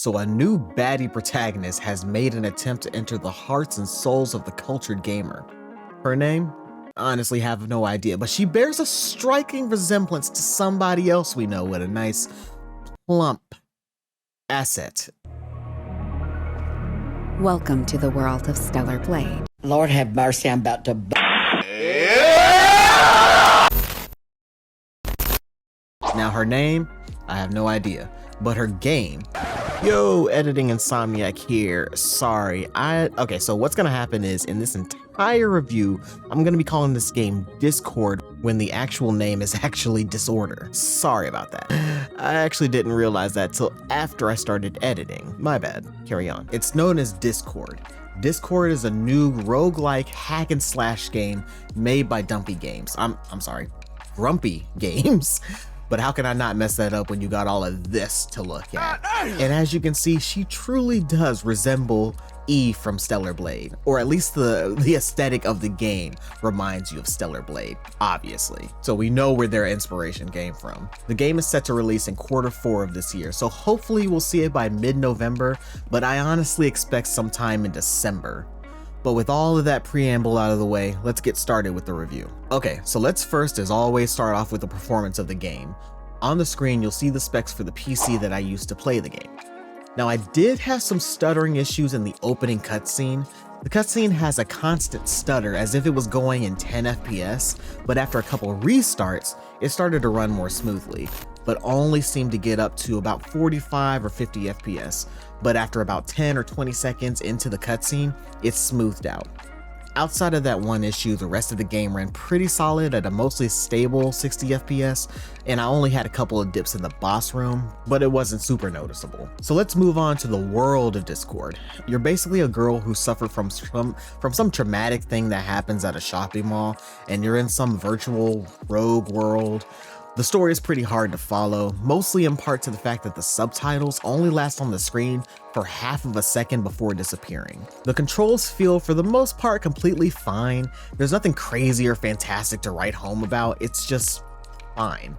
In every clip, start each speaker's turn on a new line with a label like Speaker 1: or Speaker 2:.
Speaker 1: So a new baddie protagonist has made an attempt to enter the hearts and souls of the cultured gamer. Her name? Honestly have no idea, but she bears a striking resemblance to somebody else we know with a nice, plump asset.
Speaker 2: Welcome to the world of Stellar Blade.
Speaker 3: Lord have mercy, I'm about to...
Speaker 1: Now her name? I have no idea, but her game... Yo, editing insomniac here. Sorry, okay, so what's gonna happen is in this entire review, I'm gonna be calling this game Discord when the actual name is actually Disorder. Sorry about that. I actually didn't realize that till after I started editing. My bad. Carry on. It's known as Discord. Discord is a new roguelike hack and slash game made by Grumpy Games. But how can I not mess that up when you got all of this to look at? And as you can see, she truly does resemble Eve from Stellar Blade, or at least the aesthetic of the game reminds you of Stellar Blade, obviously. So we know where their inspiration came from. The game is set to release in Q4 of this year, so hopefully we'll see it by mid-November, but I honestly expect sometime in December. But with all of that preamble out of the way, let's get started with the review. Okay, so let's first, as always, start off with the performance of the game. On the screen, you'll see the specs for the PC that I used to play the game. Now, I did have some stuttering issues in the opening cutscene. The cutscene has a constant stutter as if it was going in 10 FPS, but after a couple restarts, it started to run more smoothly, but only seemed to get up to about 45 or 50 FPS. But after about 10 or 20 seconds into the cutscene, it's smoothed out. Outside of that one issue, the rest of the game ran pretty solid at a mostly stable 60 FPS, and I only had a couple of dips in the boss room, but it wasn't super noticeable. So let's move on to the world of Discord. You're basically a girl who suffered from some traumatic thing that happens at a shopping mall, and you're in some virtual rogue world. The story is pretty hard to follow, mostly in part to the fact that the subtitles only last on the screen for half of a second before disappearing. The controls feel for the most part completely fine. There's nothing crazy or fantastic to write home about, it's just fine.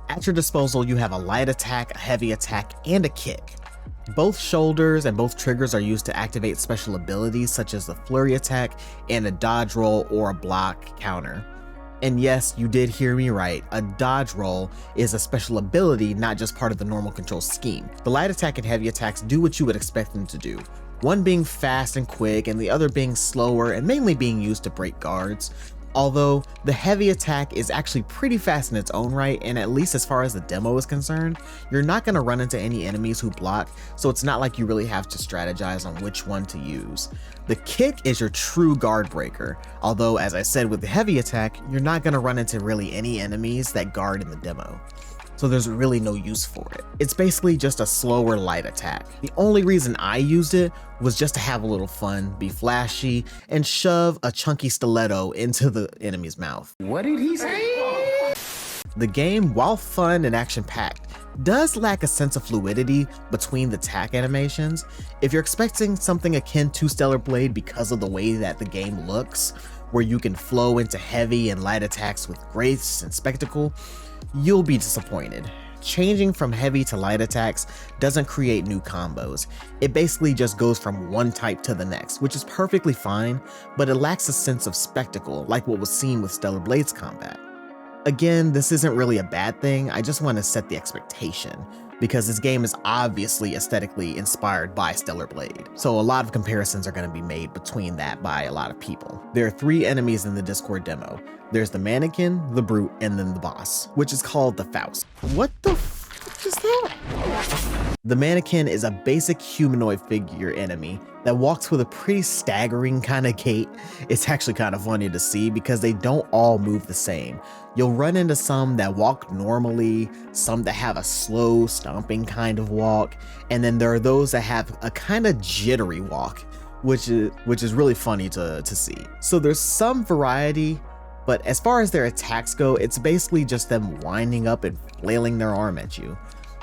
Speaker 1: At your disposal, you have a light attack, a heavy attack, and a kick. Both shoulders and both triggers are used to activate special abilities such as the flurry attack and a dodge roll or a block counter. And yes, you did hear me right, a dodge roll is a special ability, not just part of the normal control scheme. The light attack and heavy attacks do what you would expect them to do, one being fast and quick and the other being slower and mainly being used to break guards. Although the heavy attack is actually pretty fast in its own right, and at least as far as the demo is concerned, you're not going to run into any enemies who block, so it's not like you really have to strategize on which one to use. The kick is your true guard breaker, although as I said with the heavy attack, you're not going to run into really any enemies that guard in the demo, so there's really no use for it. It's basically just a slower light attack. The only reason I used it was just to have a little fun, be flashy, and shove a chunky stiletto into the enemy's mouth.
Speaker 4: What did he say?
Speaker 1: The game, while fun and action-packed, does lack a sense of fluidity between the attack animations. If you're expecting something akin to Stellar Blade because of the way that the game looks, where you can flow into heavy and light attacks with grace and spectacle, you'll be disappointed. Changing from heavy to light attacks doesn't create new combos. It basically just goes from one type to the next, which is perfectly fine, but it lacks a sense of spectacle like what was seen with Stellar Blade's combat. Again, this isn't really a bad thing, I just want to set the expectation, because this game is obviously aesthetically inspired by Stellar Blade, so a lot of comparisons are going to be made between that by a lot of people. There are 3 enemies in the Discord demo. There's the mannequin, the brute, and then the boss, which is called the Faust. What the fuck is that? The mannequin is a basic humanoid figure enemy that walks with a pretty staggering kind of gait. It's actually kind of funny to see because they don't all move the same. You'll run into some that walk normally, some that have a slow stomping kind of walk, and then there are those that have a kind of jittery walk, which is really funny to see. So there's some variety, but as far as their attacks go, it's basically just them winding up and flailing their arm at you.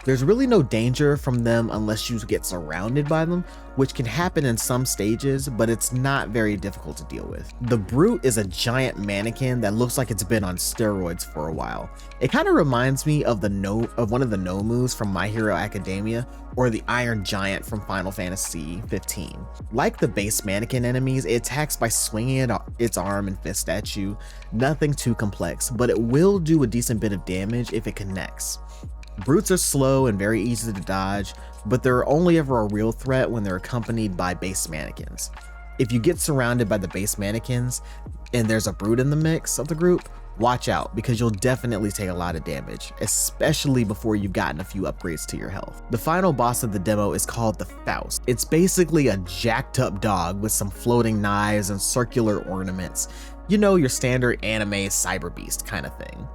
Speaker 1: There's really no danger from them unless you get surrounded by them, which can happen in some stages, but it's not very difficult to deal with. The Brute is a giant mannequin that looks like it's been on steroids for a while. It kind of reminds me of one of the Nomus from My Hero Academia, or the Iron Giant from Final Fantasy 15. Like the base mannequin enemies, it attacks by swinging its arm and fist at you. Nothing too complex, but it will do a decent bit of damage if it connects. Brutes are slow and very easy to dodge, but they're only ever a real threat when they're accompanied by base mannequins. If you get surrounded by the base mannequins and there's a Brute in the mix of the group, watch out because you'll definitely take a lot of damage, especially before you've gotten a few upgrades to your health. The final boss of the demo is called the Faust. It's basically a jacked up dog with some floating knives and circular ornaments. You know, your standard anime cyber beast kind of thing.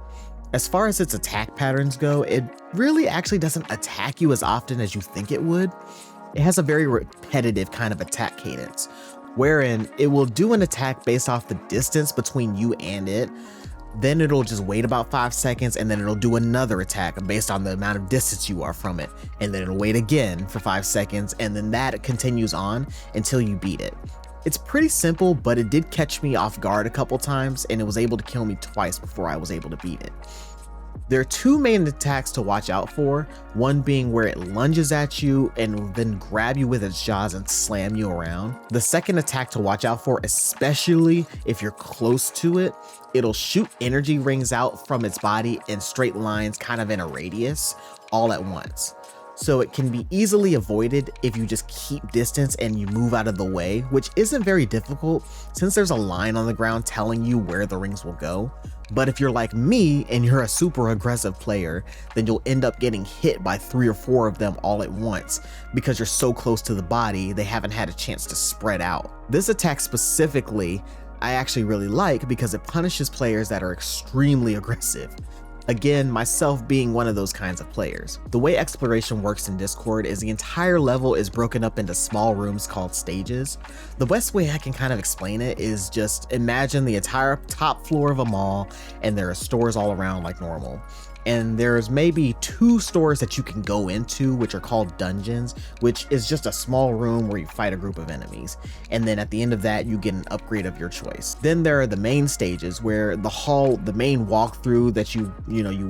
Speaker 1: As far as its attack patterns go, it really actually doesn't attack you as often as you think it would. It has a very repetitive kind of attack cadence, wherein it will do an attack based off the distance between you and it. Then it'll just wait about 5 seconds and then it'll do another attack based on the amount of distance you are from it. And then it'll wait again for 5 seconds and then that continues on until you beat it. It's pretty simple, but it did catch me off guard a couple times and it was able to kill me twice before I was able to beat it. There are two main attacks to watch out for, one being where it lunges at you and then grab you with its jaws and slam you around. The second attack to watch out for, especially if you're close to it, it'll shoot energy rings out from its body in straight lines kind of in a radius all at once. So it can be easily avoided if you just keep distance and you move out of the way, which isn't very difficult since there's a line on the ground telling you where the rings will go. But if you're like me and you're a super aggressive player, then you'll end up getting hit by 3 or 4 of them all at once because you're so close to the body, they haven't had a chance to spread out. This attack specifically, I actually really like because it punishes players that are extremely aggressive. Again, myself being one of those kinds of players. The way exploration works in Discord is the entire level is broken up into small rooms called stages. The best way I can kind of explain it is just imagine the entire top floor of a mall and there are stores all around like normal. And there's maybe 2 stores that you can go into, which are called dungeons, which is just a small room where you fight a group of enemies. And then at the end of that, you get an upgrade of your choice. Then there are the main stages where the main walkthrough that you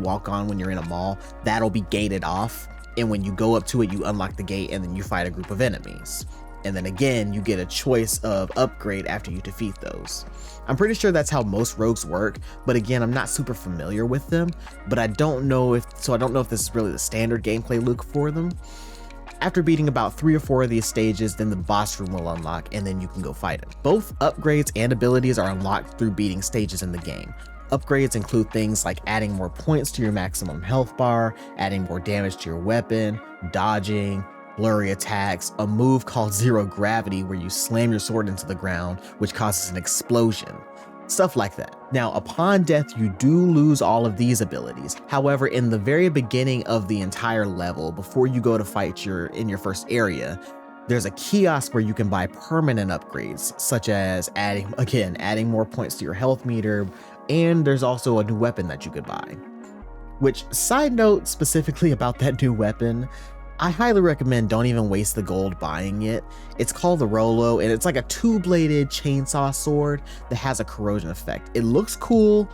Speaker 1: walk on when you're in a mall, that'll be gated off. And when you go up to it, you unlock the gate and then you fight a group of enemies. And then again, you get a choice of upgrade after you defeat those. I'm pretty sure that's how most rogues work, but again, I'm not super familiar with them, but I don't know if this is really the standard gameplay loop for them. After beating about 3 or 4 of these stages, then the boss room will unlock and then you can go fight him. Both upgrades and abilities are unlocked through beating stages in the game. Upgrades include things like adding more points to your maximum health bar, adding more damage to your weapon, dodging, blurry attacks, a move called Zero Gravity where you slam your sword into the ground, which causes an explosion. Stuff like that. Now, upon death, you do lose all of these abilities. However, in the very beginning of the entire level, before you go to fight in your first area, there's a kiosk where you can buy permanent upgrades, such as adding more points to your health meter, and there's also a new weapon that you could buy. Which, side note specifically about that new weapon, I highly recommend don't even waste the gold buying it. It's called the Rolo, and it's like a 2-bladed chainsaw sword that has a corrosion effect. It looks cool,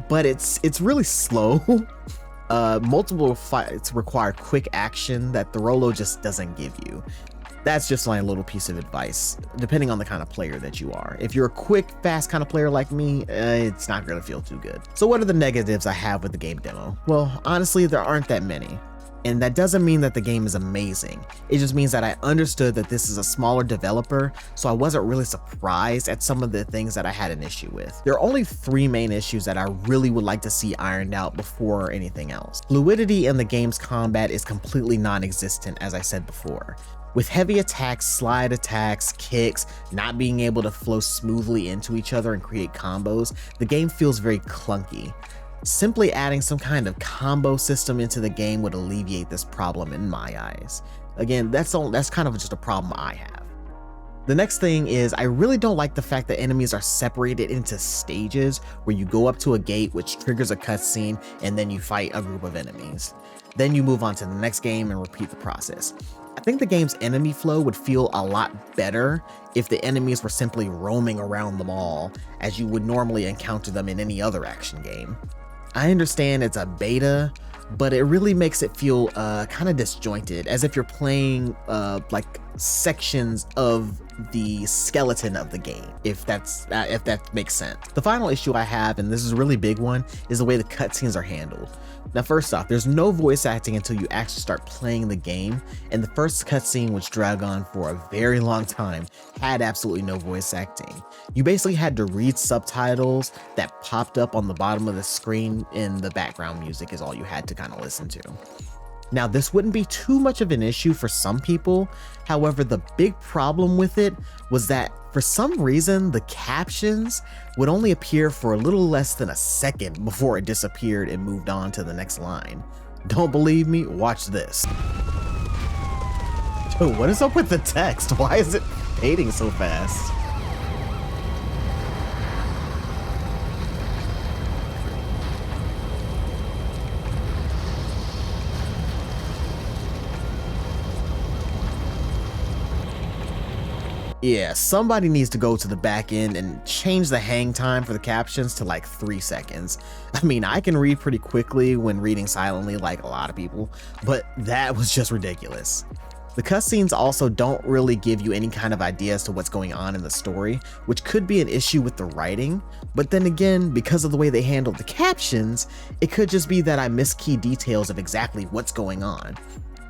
Speaker 1: but it's really slow. Multiple fights require quick action that the Rolo just doesn't give you. That's just my little piece of advice, depending on the kind of player that you are. If you're a quick, fast kind of player like me, it's not gonna feel too good. So what are the negatives I have with the game demo? Well, honestly, there aren't that many. And that doesn't mean that the game is amazing. It just means that I understood that this is a smaller developer, so I wasn't really surprised at some of the things that I had an issue with. There are only 3 main issues that I really would like to see ironed out before anything else. Fluidity in the game's combat is completely non-existent, as I said before. With heavy attacks, slide attacks, kicks, not being able to flow smoothly into each other and create combos, the game feels very clunky. Simply adding some kind of combo system into the game would alleviate this problem in my eyes. Again, that's kind of just a problem I have. The next thing is I really don't like the fact that enemies are separated into stages where you go up to a gate which triggers a cutscene and then you fight a group of enemies. Then you move on to the next game and repeat the process. I think the game's enemy flow would feel a lot better if the enemies were simply roaming around the mall as you would normally encounter them in any other action game. I understand it's a beta, but it really makes it feel kind of disjointed, as if you're playing like sections of the skeleton of the game, if that makes sense. The final issue I have, and this is a really big one, is the way the cutscenes are handled. Now, first off, there's no voice acting until you actually start playing the game, and the first cutscene, which dragged on for a very long time, had absolutely no voice acting. You basically had to read subtitles that popped up on the bottom of the screen, and the background music is all you had to kind of listen to. Now, this wouldn't be too much of an issue for some people. However, the big problem with it was that for some reason, the captions would only appear for a little less than a second before it disappeared and moved on to the next line. Don't believe me? Watch this. Dude, what is up with the text? Why is it fading so fast? Yeah, somebody needs to go to the back end and change the hang time for the captions to like 3 seconds. I mean, I can read pretty quickly when reading silently like a lot of people, but that was just ridiculous. The cutscenes also don't really give you any kind of idea as to what's going on in the story, which could be an issue with the writing, but then again, because of the way they handled the captions, it could just be that I missed key details of exactly what's going on.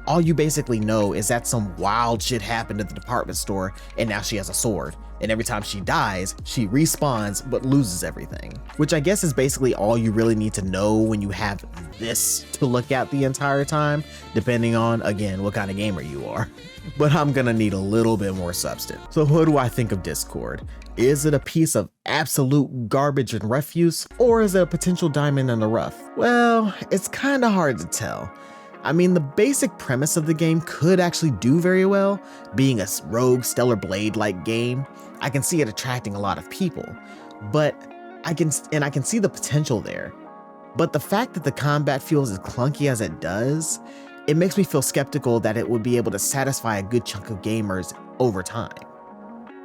Speaker 1: All you basically know is that some wild shit happened at the department store and now she has a sword. And every time she dies, she respawns but loses everything. Which I guess is basically all you really need to know when you have this to look at the entire time, depending on, again, what kind of gamer you are. But I'm gonna need a little bit more substance. So what do I think of Discord? Is it a piece of absolute garbage and refuse, or is it a potential diamond in the rough? Well, it's kinda hard to tell. I mean, the basic premise of the game could actually do very well, being a rogue Stellar Blade-like game. I can see it attracting a lot of people, but I can see the potential there. But the fact that the combat feels as clunky as it does, it makes me feel skeptical that it would be able to satisfy a good chunk of gamers over time.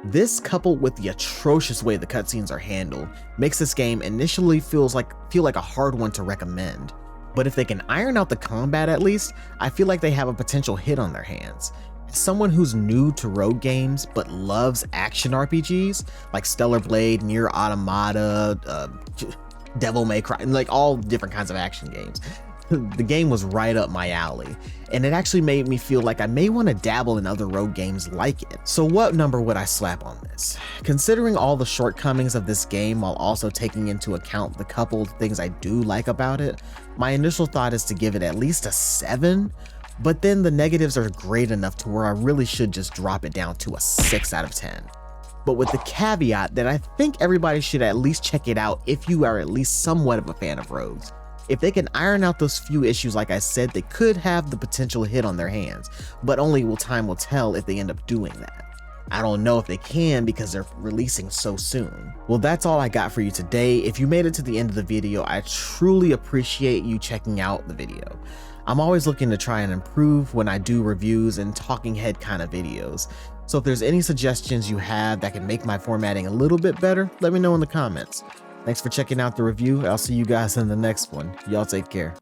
Speaker 1: This, coupled with the atrocious way the cutscenes are handled, makes this game initially feel like a hard one to recommend. But if they can iron out the combat at least, I feel like they have a potential hit on their hands. As someone who's new to rogue games but loves action RPGs like Stellar Blade, Nier Automata, Devil May Cry, and like all different kinds of action games, the game was right up my alley, and it actually made me feel like I may want to dabble in other rogue games like it. So what number would I slap on this? Considering all the shortcomings of this game while also taking into account the couple of things I do like about it, my initial thought is to give it at least a 7, but then the negatives are great enough to where I really should just drop it down to a 6 out of 10. But with the caveat that I think everybody should at least check it out if you are at least somewhat of a fan of rogues. If they can iron out those few issues, like I said, they could have the potential hit on their hands, but only time will tell if they end up doing that. I don't know if they can because they're releasing so soon. Well, that's all I got for you today. If you made it to the end of the video, I truly appreciate you checking out the video. I'm always looking to try and improve when I do reviews and talking head kind of videos. So if there's any suggestions you have that can make my formatting a little bit better, let me know in the comments. Thanks for checking out the review. I'll see you guys in the next one. Y'all take care.